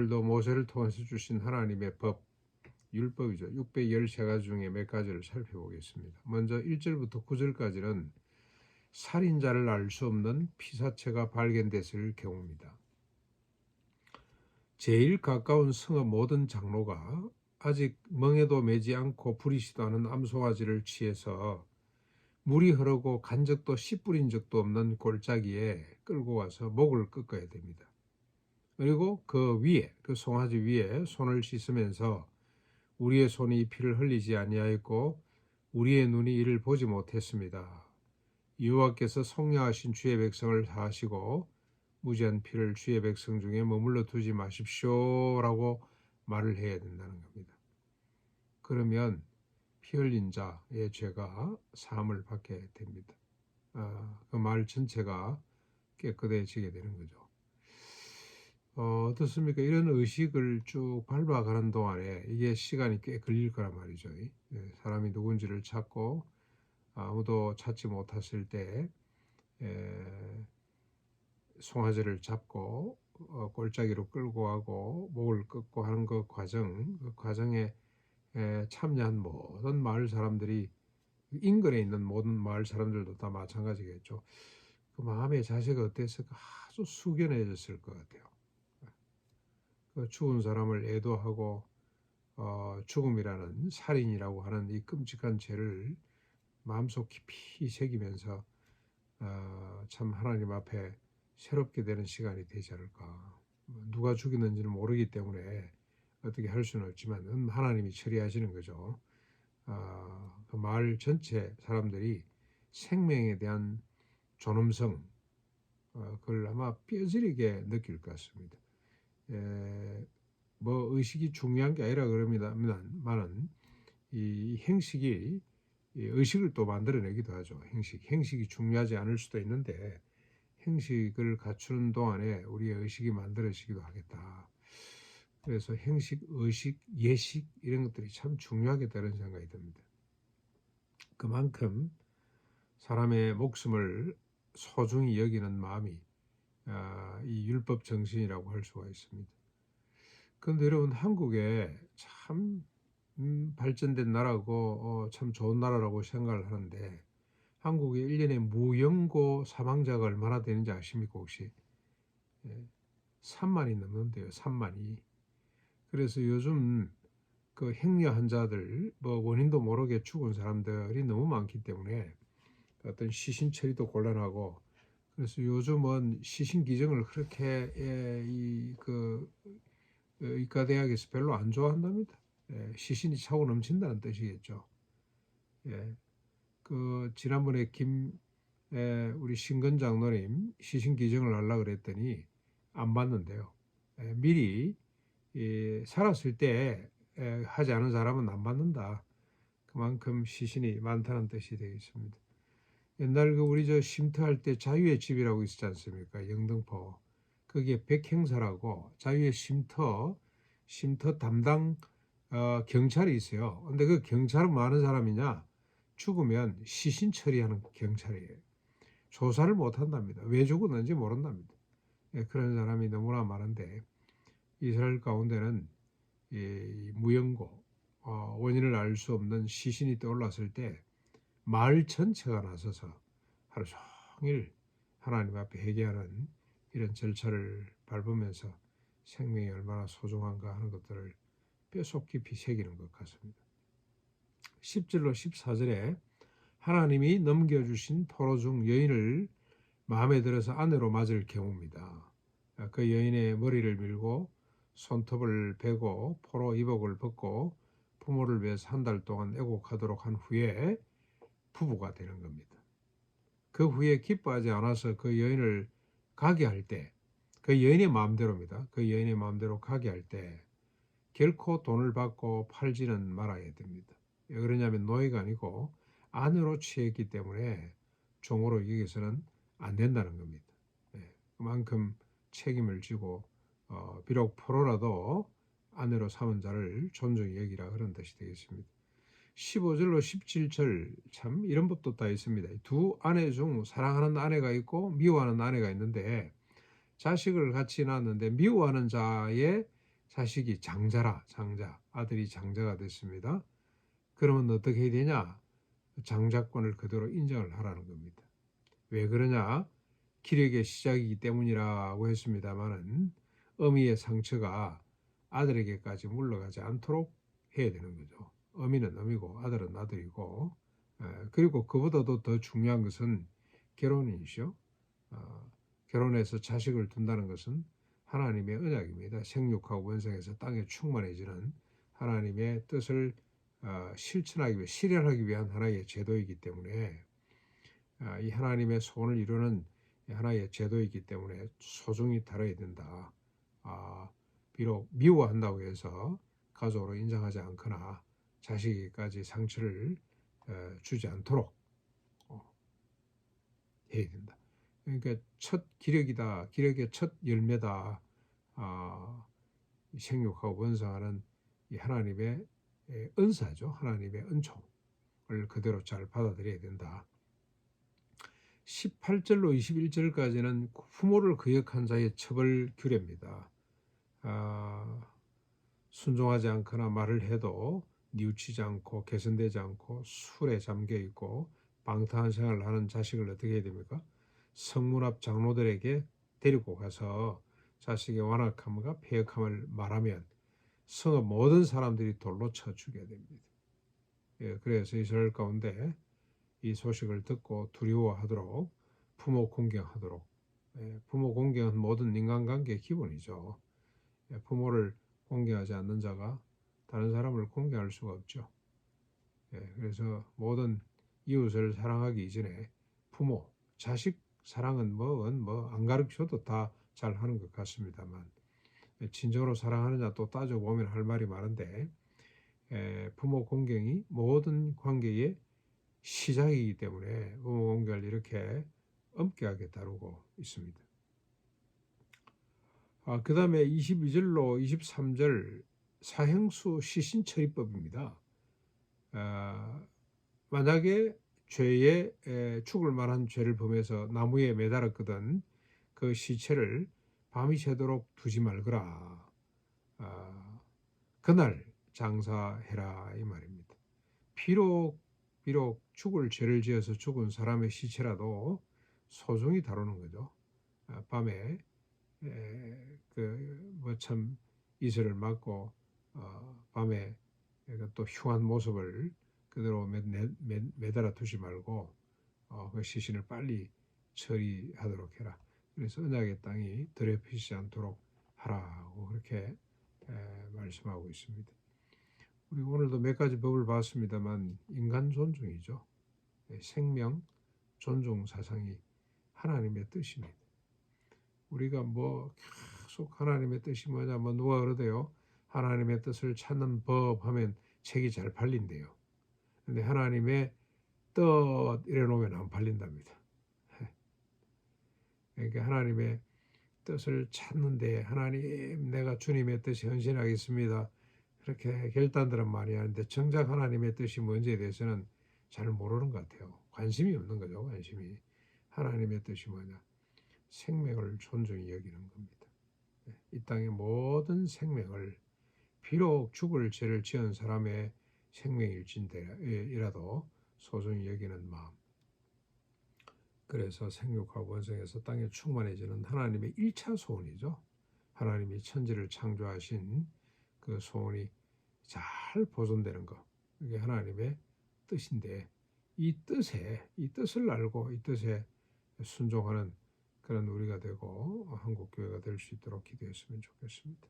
오늘도 모세를 통해서 주신 하나님의 법, 율법이죠. 613가지 중에 몇 가지를 살펴보겠습니다. 먼저 1절부터 9절까지는 살인자를 알 수 없는 피사체가 발견됐을 경우입니다. 제일 가까운 성읍 모든 장로가 아직 멍에도 매지 않고 부리시도 않은 암송아지를 취해서 물이 흐르고 간 적도 씨 뿌린 적도 없는 골짜기에 끌고 가서 목을 꺾어야 됩니다. 그리고 그 위에, 그 송아지 위에 손을 씻으면서 우리의 손이 이 피를 흘리지 아니하였고 우리의 눈이 이를 보지 못했습니다. 여호와께서 성령하신 주의 백성을 사하시고 무지한 피를 주의 백성 중에 머물러 두지 마십시오라고 말을 해야 된다는 겁니다. 그러면 피 흘린 자의 죄가 사함을 받게 됩니다. 그 말 전체가 깨끗해지게 되는 거죠. 어떻습니까? 이런 의식을 쭉 밟아가는 동안에 이게 시간이 꽤 걸릴 거란 말이죠. 사람이 누군지를 찾고 아무도 찾지 못했을 때 송아지를 잡고 골짜기로 끌고 가고 목을 꺾고 하는 그 과정에 참여한 모든 마을 사람들이, 인근에 있는 모든 마을 사람들도 다 마찬가지겠죠. 그 마음의 자세가 어땠을까? 아주 숙연해졌을 것 같아요. 그 죽은 사람을 애도하고 죽음이라는 살인이라고 하는 이 끔찍한 죄를 마음속 깊이 새기면서 참 하나님 앞에 새롭게 되는 시간이 되지 않을까. 누가 죽였는지는 모르기 때문에 어떻게 할 수는 없지만 하나님이 처리하시는 거죠. 그 마을 전체 사람들이 생명에 대한 존엄성, 그걸 아마 뼈저리게 느낄 것 같습니다. 뭐 의식이 중요한 게 아니라 그럽니다만은 이 행식이 의식을 또 만들어내기도 하죠. 행식이 중요하지 않을 수도 있는데 행식을 갖추는 동안에 우리의 의식이 만들어지기도 하겠다. 그래서 행식, 의식, 예식 이런 것들이 참 중요하겠다는 생각이 듭니다. 그만큼 사람의 목숨을 소중히 여기는 마음이 이 율법 정신이라고 할 수가 있습니다. 그런데 여러분, 한국에 참 발전된 나라고 참 좋은 나라라고 생각을 하는데 한국에 1년에 무연고 사망자가 얼마나 되는지 아십니까 혹시? 3만이 넘는데요. 3만이. 그래서 요즘 그 행여 환자들, 뭐 원인도 모르게 죽은 사람들이 너무 많기 때문에 어떤 시신 처리도 곤란하고, 그래서 요즘은 시신 기증을 그렇게 의과대학에서 별로 안 좋아한답니다. 시신이 차고 넘친다는 뜻이겠죠. 그 지난번에 우리 신근 장로님 시신 기증을 하려고 그랬더니 안 받는데요. 미리 살았을 때 하지 않은 사람은 안 받는다. 그만큼 시신이 많다는 뜻이 되겠습니다. 옛날 우리 쉼터할 때 자유의 집이라고 있었지 않습니까? 영등포. 거기에 백행사라고 자유의 쉼터 담당 경찰이 있어요. 근데 그 경찰은 뭐 하는 사람이냐? 죽으면 시신 처리하는 경찰이에요. 조사를 못 한답니다. 왜 죽었는지 모른답니다. 그런 사람이 너무나 많은데 이스라엘 가운데는 무연고, 원인을 알 수 없는 시신이 떠올랐을 때 마을 전체가 나서서 하루 종일 하나님 앞에 회개하는 이런 절차를 밟으면서 생명이 얼마나 소중한가 하는 것들을 뼛속 깊이 새기는 것 같습니다. 10절로 14절에 하나님이 넘겨주신 포로 중 여인을 마음에 들어서 아내로 맞을 경우입니다. 그 여인의 머리를 밀고 손톱을 베고 포로 이복을 벗고 부모를 위해서 한 달 동안 애곡하도록 한 후에 부부가 되는 겁니다. 그 후에 기뻐하지 않아서 그 여인을 가게 할 때, 그 여인의 마음대로입니다. 그 여인의 마음대로 가게 할 때 결코 돈을 받고 팔지는 말아야 됩니다. 왜 그러냐면 노예가 아니고 아내로 취했기 때문에 종으로 여기서는 안 된다는 겁니다. 그만큼 책임을 지고 비록 포로라도 아내로 삼은 자를 존중히 여기라 그런 뜻이 되겠습니다. 15절로 17절 참 이런 법도 다 있습니다. 두 아내 중 사랑하는 아내가 있고 미워하는 아내가 있는데 자식을 같이 낳았는데 미워하는 자의 자식이 장자라, 장자. 아들이 장자가 됐습니다. 그러면 어떻게 해야 되냐? 장자권을 그대로 인정을 하라는 겁니다. 왜 그러냐? 기력의 시작이기 때문이라고 했습니다마는 어미의 상처가 아들에게까지 물러가지 않도록 해야 되는 거죠. 어미는 어미고 아들은 아들이고, 그리고 그보다도 더 중요한 것은 결혼이죠. 결혼해서 자식을 둔다는 것은 하나님의 언약입니다. 생육하고 번성해서 땅에 충만해지는 하나님의 뜻을 실천하기 위해 실현하기 위한 하나의 제도이기 때문에 이 하나님의 소원을 이루는 하나의 제도이기 때문에 소중히 다뤄야 된다. 비록 미워한다고 해서 가족으로 인정하지 않거나 자식에게까지 상처를 주지 않도록 해야 된다. 그러니까 첫 기력이다. 기력의 첫 열매다. 생육하고 번성하는 이 하나님의 은사죠. 하나님의 은총을 그대로 잘 받아들여야 된다. 18절로 21절까지는 부모를 거역한 자의 처벌 규례입니다. 순종하지 않거나 말을 해도 뉘우치지 않고 개선되지 않고 술에 잠겨 있고 방탕한 생활을 하는 자식을 어떻게 해야 됩니까? 성문 앞 장로들에게 데리고 가서 자식의 완악함과 패역함을 말하면 성읍 모든 사람들이 돌로 쳐 죽여야 됩니다. 그래서 이스라엘 가운데 이 소식을 듣고 두려워하도록 부모 공경하도록, 부모 공경은 모든 인간관계의 기본이죠. 부모를 공경하지 않는 자가 다른 사람을 공경할 수가 없죠. 그래서 모든 이웃을 사랑하기 이전에 부모, 자식 사랑은 뭐 안 가르쳐도 다 잘하는 것 같습니다만 진정으로 사랑하느냐 또 따져보면 할 말이 많은데 부모 공경이 모든 관계의 시작이기 때문에 부모 공경을 이렇게 엄격하게 다루고 있습니다. 그 다음에 22절로 23절 사형수 시신처리법입니다. 만약에 죄에 죽을 만한 죄를 범해서 나무에 매달았거든 그 시체를 밤이 새도록 두지 말거라. 그날 장사해라 이 말입니다. 비록 죽을 죄를 지어서 죽은 사람의 시체라도 소중히 다루는 거죠. 밤에 참 이슬을 맞고 밤에 또 흉한 모습을 그대로 매달아 두지 말고 그 시신을 빨리 처리하도록 해라. 그래서 언약의 땅이 더럽히지 않도록 하라고 그렇게 말씀하고 있습니다. 우리 오늘도 몇 가지 법을 봤습니다만 인간 존중이죠. 생명 존중 사상이 하나님의 뜻입니다. 우리가 계속 하나님의 뜻이 뭐냐 누가 그러대요. 하나님의 뜻을 찾는 법 하면 책이 잘 팔린대요. 근데 하나님의 뜻 이래 놓으면 안 팔린답니다. 그러니까 하나님의 뜻을 찾는데 하나님 내가 주님의 뜻에 헌신하겠습니다. 그렇게 결단들은 많이 하는데 정작 하나님의 뜻이 뭔지에 대해서는 잘 모르는 것 같아요. 관심이 없는 거죠. 관심이. 하나님의 뜻이 뭐냐. 생명을 존중히 여기는 겁니다. 이 땅의 모든 생명을 비록 죽을 죄를 지은 사람의 생명일진이라도 소중히 여기는 마음. 그래서 생육하고 번성해서 땅에 충만해지는 하나님의 1차 소원이죠. 하나님이 천지를 창조하신 그 소원이 잘 보존되는 것. 이게 하나님의 뜻인데 이 뜻을 알고 이 뜻에 순종하는 그런 우리가 되고 한국 교회가 될 수 있도록 기도했으면 좋겠습니다.